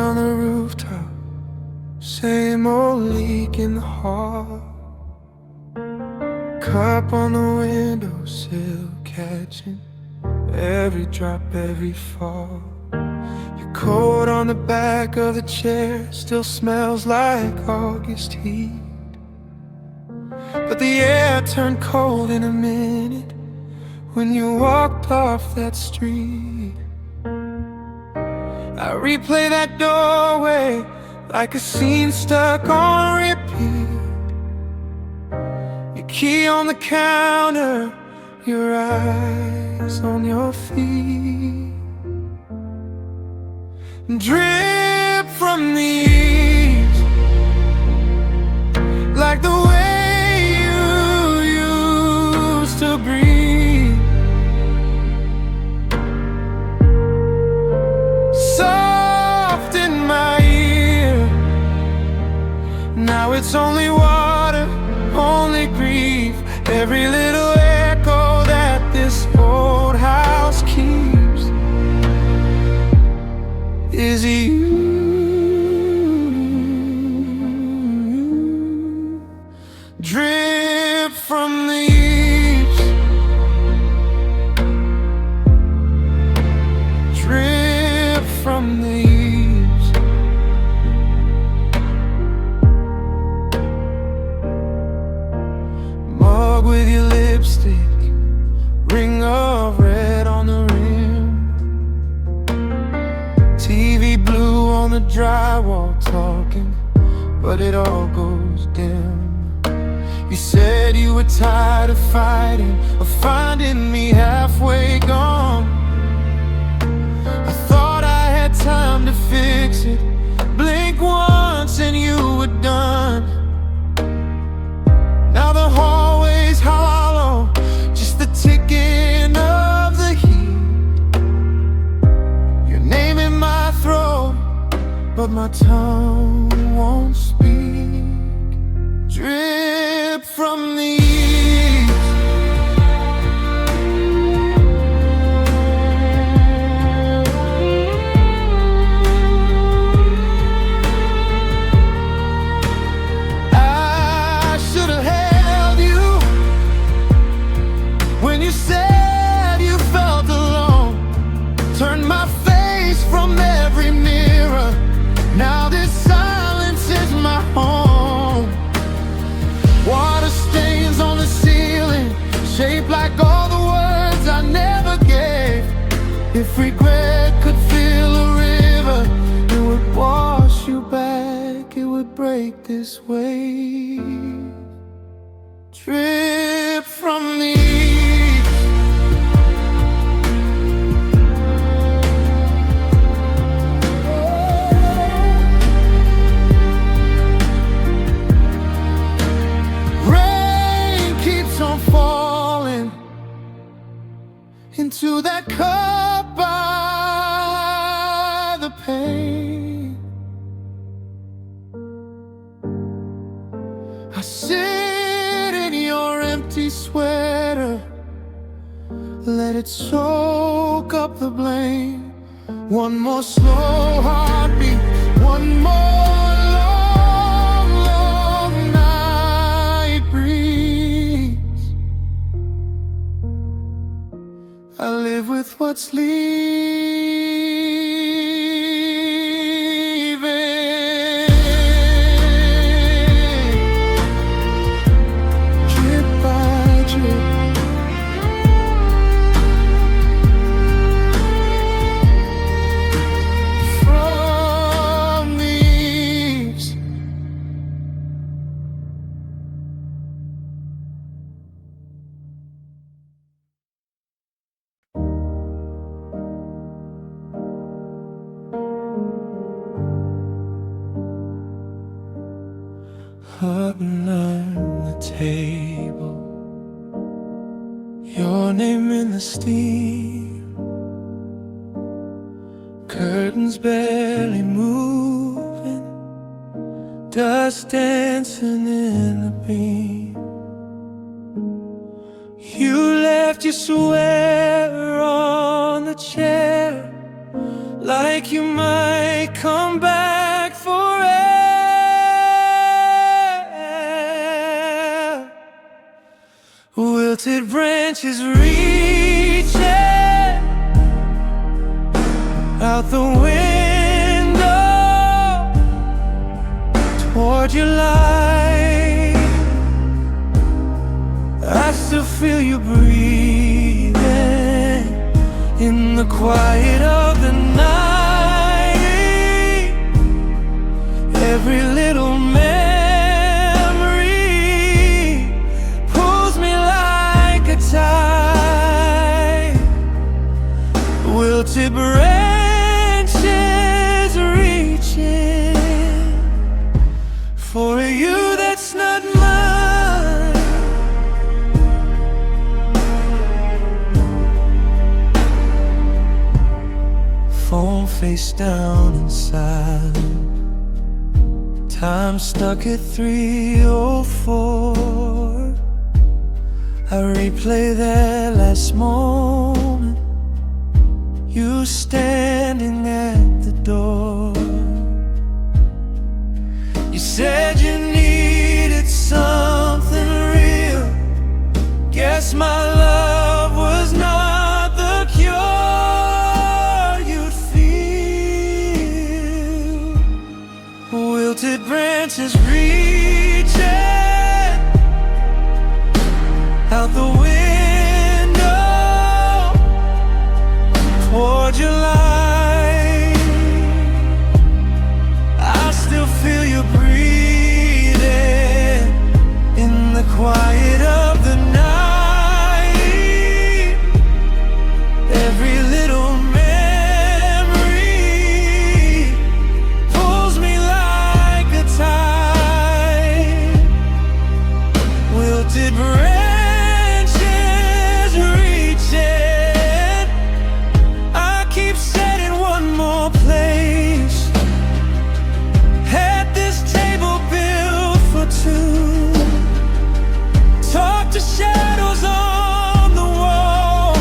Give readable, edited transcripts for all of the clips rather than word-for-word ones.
on the rooftop, same old leak in the hall. Cup on the windowsill, catching every drop, every fall. Your coat on the back of the chair still smells like August heat. But the air turned cold in a minute when you walked off that street. I replay that doorway like a scene stuck on repeat. Your key on the counter, your eyes on your feet. Drip from the eaves, like the way you used to breathe. Soft in my ear, now it's only water, only grief. Every little echo that this old house keeps is you. Drip from the eaves, drip from the eaves. Mug with your lipstick, ring of red on the rim. TV blue on the drywall talking, but it all goes dim. You said you were tired of fighting, of finding me halfway gone. I thought I had time to fix it. Blink once and you were done. Now the hallway's hollow, just the ticking of the heat. Your name in my throat, but my tongue won't speak. Drip from the eaves, I should have held you when you said you felt alone. Turned my face from every mirror, now this silence is my home. Water stains on the ceiling, shaped like all the words I never gave. If regret could fill a river, it would wash you back, it would break this wave. Drip from the eaves, rain keeps on falling into that cup by the pane. I sit in your empty sweater, let it soak up the blame. One more slow heartbeat, one more long, long night breeze. I live with what's leaving. Drip by drip, from the eaves. Up and on the table, your name in the steam. Curtains barely moving, dust dancing in the beam. You left your sweater on the chair, like you might come back. branches reaching out the window toward your light. I still feel you breathing in the quiet of the night. Every little memory pulls me like a tide. Wilted branches reaching for you that's not mine. Phone face down inside, time stuck at 3:04. I replay that last moment, you standing at the door. You said you needed something real. Guess my love was not the cure you'd feel. Wilted branches reaching out the window toward your light. I still feel you breathing in the quiet of the night. Every little memory pulls me like a tide. Wilted branches reaching. I keep setting one more place. Had this table built for two. Talk to shadows on the wall,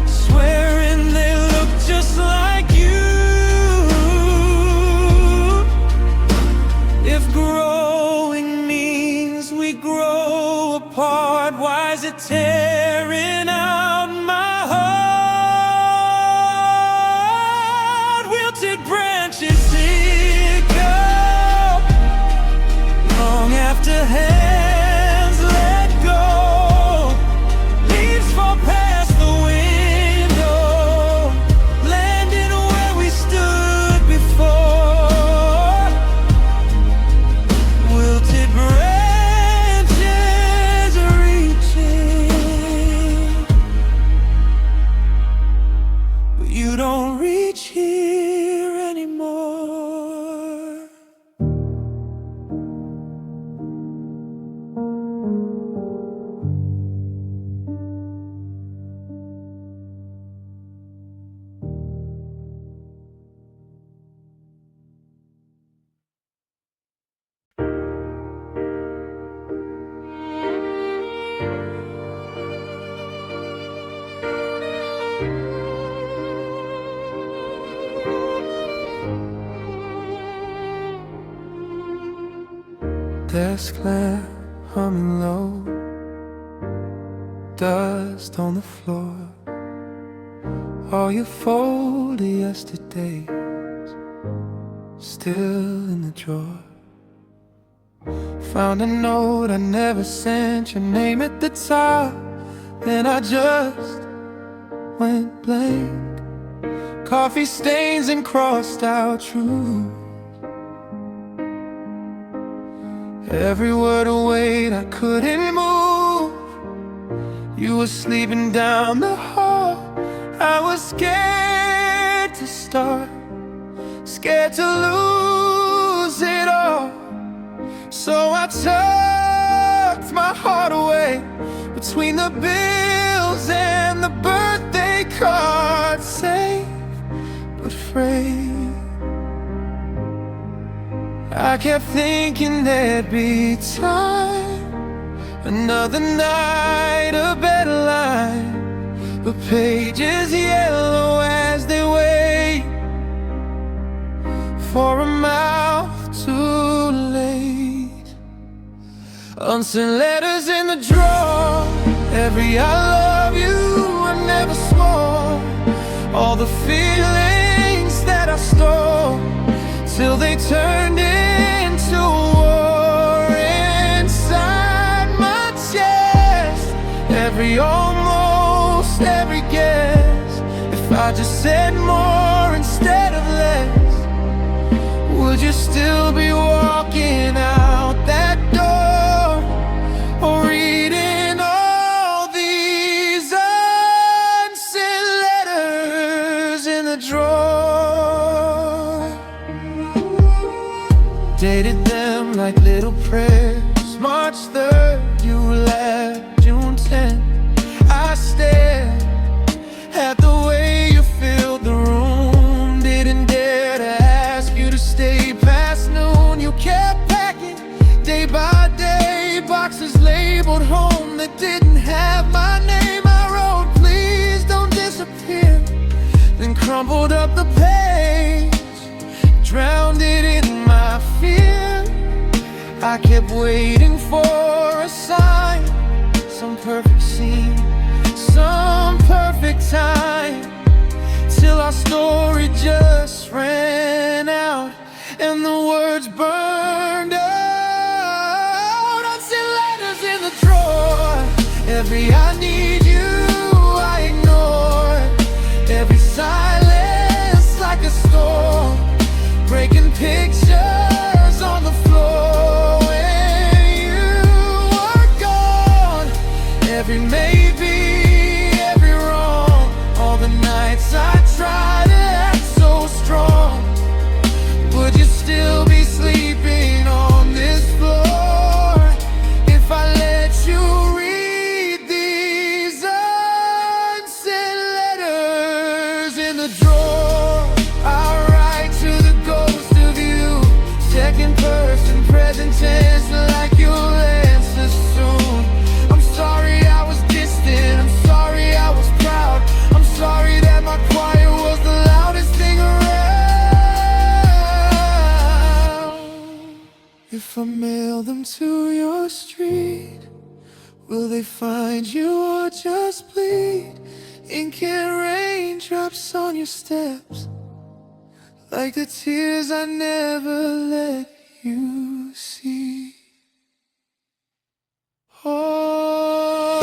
swearing they look just like you. If growing means we grow apart, why is it tearing out my heart? Wilted branches echo long after hands let go. Leaves fall past the window, landing where we stood before. Wilted branches reaching, but you don't reach here anymore. Desk lamp humming low, dust on the floor. All your folded yesterdays still in the drawer. Found a note I never sent, your name at the top. Then I just went blank. Coffee stains and crossed out truth. Every word a weight I couldn't move. You were sleeping down the hall. I was scared to start, scared to lose it all. So I tucked my heart away between the bills and the birthday card. Safe but frayed. I kept thinking there'd be time, another night, a better line. But pages yellow as they wait for a mouth too late. Unsent letters in the drawer, Every I love you I never swore, all the feelings that I stole, till they turned into war inside my chest. Every almost, every guess, if I just said more instead of less, would you still be walking out that door, or reading all these unsent letters in the drawer? Dated them like little prayers. March 3rd, you left. June 10th, I stared at the way you filled the room. Didn't dare to ask you to stay past noon. You kept packing day by day, boxes labeled home that didn't have my name. I wrote, please don't disappear, then crumpled up the page, drowned it in my fear. I kept waiting for a sign, some perfect scene, some perfect time, till our story just ran out and the words burned out. Unsent letters in the drawer. Every I need you I ignored, every silence like a storm, breaking pictures on the floor when you were gone. Every maybe, every wrong, all the nights I tried to act so strong. Would you still be sleeping on this floor if I let you read these unsent letters in the drawer? I write to the ghost of you, second person, present tense, like you'll answer soon. I'm sorry I was distant, I'm sorry I was proud, I'm sorry that my quiet was the loudest thing around. If I mail them to your street, will they find you or just bleed? Ink and raindrops on your steps, like the tears I never let you see. Oh,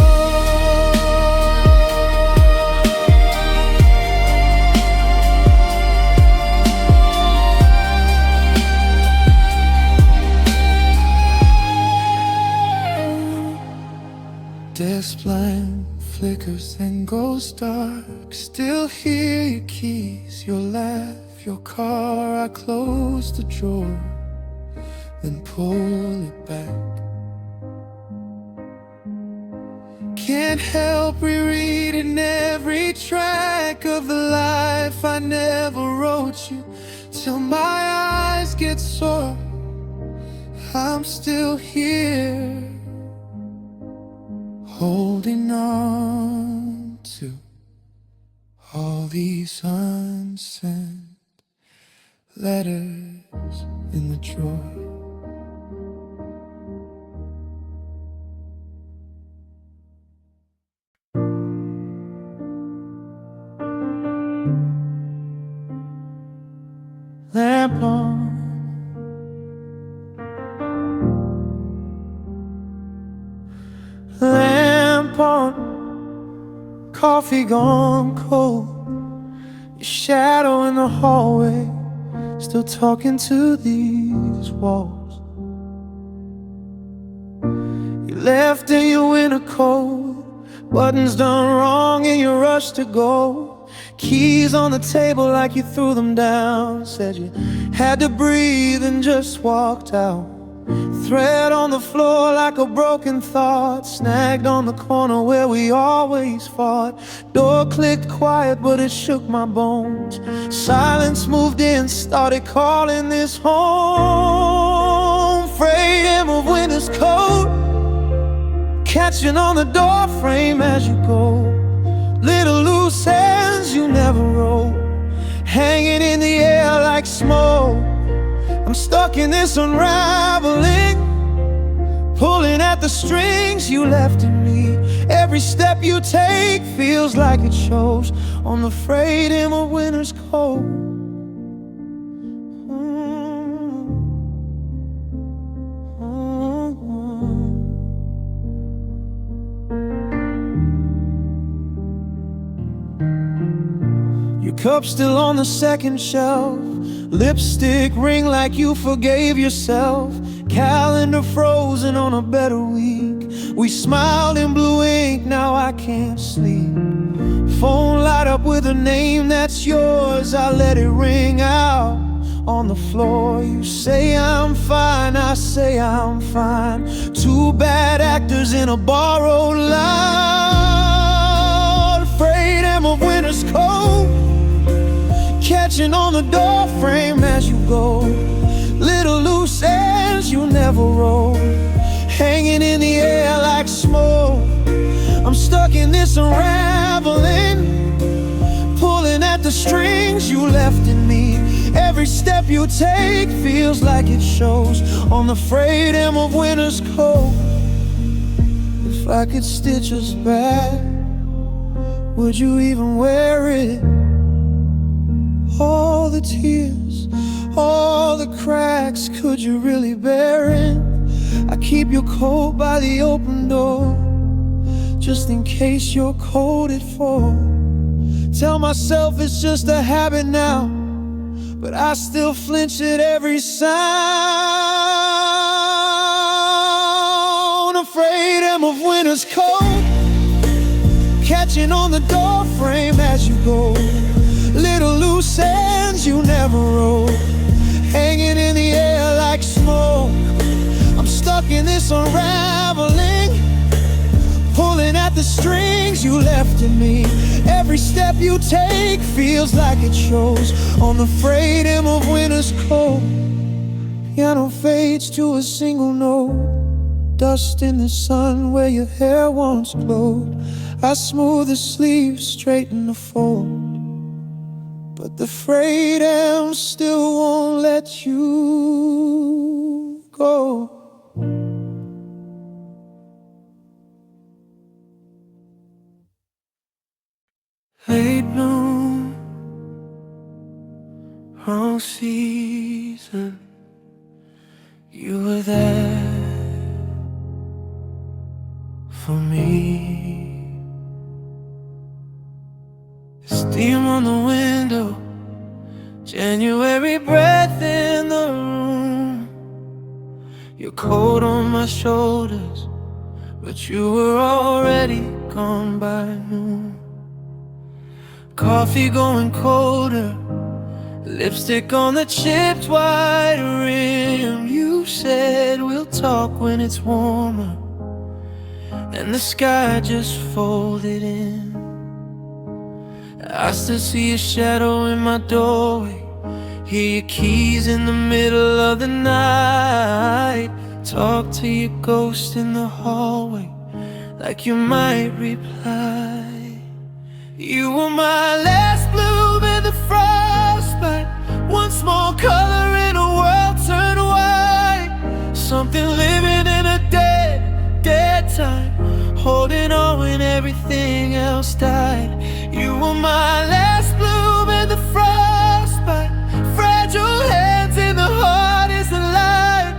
desk blind flickers and goes dark. Still hear your keys, your laugh, your car. I close the drawer, then pull it back. Can't help rereading every track of the life I never wrote you, till my eyes get sore. I'm still here, holding on to all these unsent letters in the drawer. Lamp on, lamp on, coffee gone cold, your shadow in the hallway, still talking to these walls. You left in your winter coat, buttons done wrong in your rush to go. Keys on the table like you threw them down. Said you had to breathe and just walked out. Thread on the floor like a broken thought, snagged on the corner where we always fought. Door clicked quiet but it shook my bones. Silence moved in, started calling this home. Frayed hem of winter's coat, catching on the door frame as you go. Little loose ends you never wrote, hanging in the air like smoke. I'm stuck in this unraveling, pulling at the strings you left in me. Every step you take feels like it shows on the frayed hem of winter's coat. Your cup still on the second shelf, lipstick ring like you forgave yourself, calendar frozen on a better week. We smiled in blue ink, now I can't sleep. Phone light up with a name that's yours, I let it ring out on the floor. You say I'm fine, I say I'm fine. Two bad actors in a borrowed line. Afraid hem of winter's coat, catching on the door frame as you go. Little loose ends you never roll, hanging in the air like smoke. I'm stuck in this unraveling, pulling at the strings you left in me. Every step you take feels like it shows on the frayed hem of winter's coat. If I could stitch us back, would you even wear it? All the tears, all the cracks, could you really bear it? I keep your coat by the open door, just in case you're coated for. Tell myself it's just a habit now, but I still flinch at every sound. Afraid hem of winter's coat, catching on the door frame as you go. Little loose ends you never roll, hanging in the air like smoke. I'm stuck in this unraveling, pulling at the strings you left in me. Every step you take feels like it shows on the frayed hem of winter's coat. Piano fades to a single note, dust in the sun where your hair once glowed. I smooth the sleeves, straighten the fold, but the frayed hem still won't let you go. Late bloom, wrong season. You were there for me. Steam on the window, January breath in the room. Your coat on my shoulders, but you were already gone by noon. Coffee going colder, lipstick on the chipped white rim. You said we'll talk when it's warmer, and the sky just folded in. I still see a shadow in my doorway, hear your keys in the middle of the night. Talk to your ghost in the hallway, like you might reply. You were my last bloom in the frostbite, one small color in a world turned white. Something living in a dead time, holding on when everything else died. You were my last bloom in the frostbite, fragile hands in the hardest light.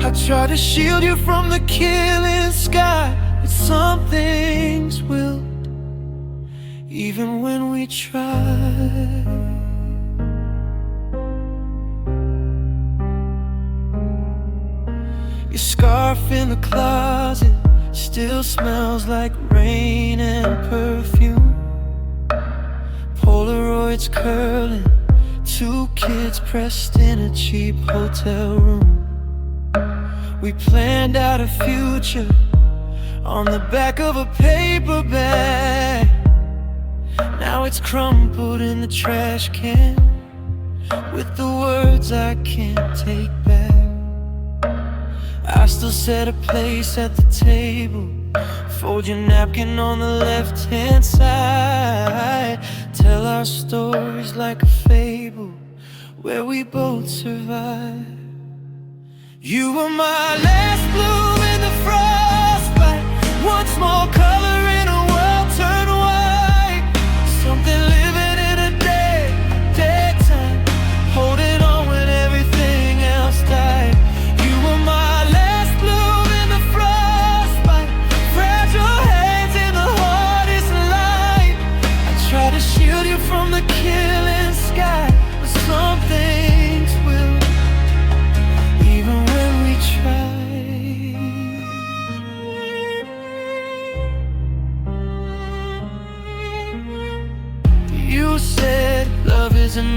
I tried to shield you from the killing sky, but some things will, even when we try. Your scarf in the closet still smells like rain and perfume. Polaroids curling, two kids pressed in a cheap hotel room. We planned out a future on the back of a paper bag. Now it's crumpled in the trash can, with the words I can't take back. I still set a place at the table, fold your napkin on the left-hand side. Tell our stories like a fable, where we both survive. You were my last bloom in the frostbite, one small color in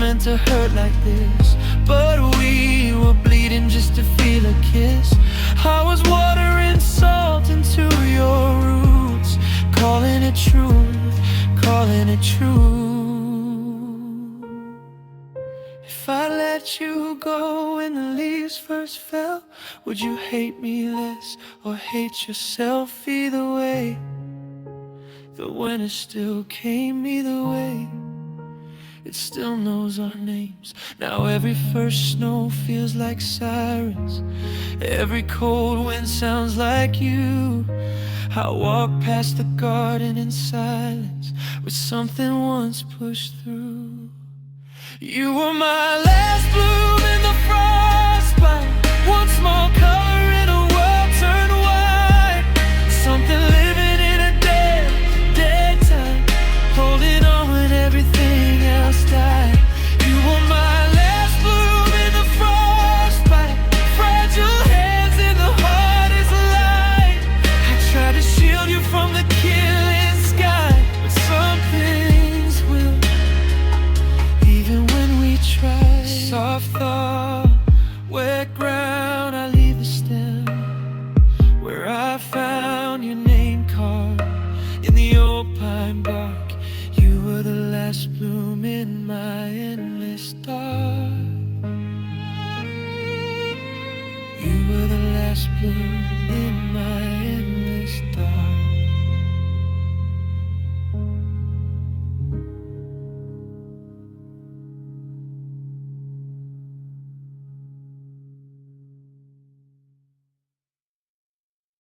meant to hurt like this, but we were bleeding just to feel a kiss. I was watering salt into your roots, calling it truth, calling it true. If I let you go when the leaves first fell, would you hate me less or hate yourself? Either way, the winter still came. Either way, it still knows our names. Now every first snow feels like sirens, every cold wind sounds like you. I walk past the garden in silence, with something once pushed through. You were my last bloom in the frostbite, one small color in a world turned white. Something living in a dead time, holding on when everything else died. You were my last bloom in the frostbite, fragile hands in the hardest light. I tried to shield you from the killing sky, but some things will, even when we try. Soft thaw, wet ground, I leave the stem where I found your name carved in the old pine bark. You were the last bloom in my endless dark. You were the last bloom in my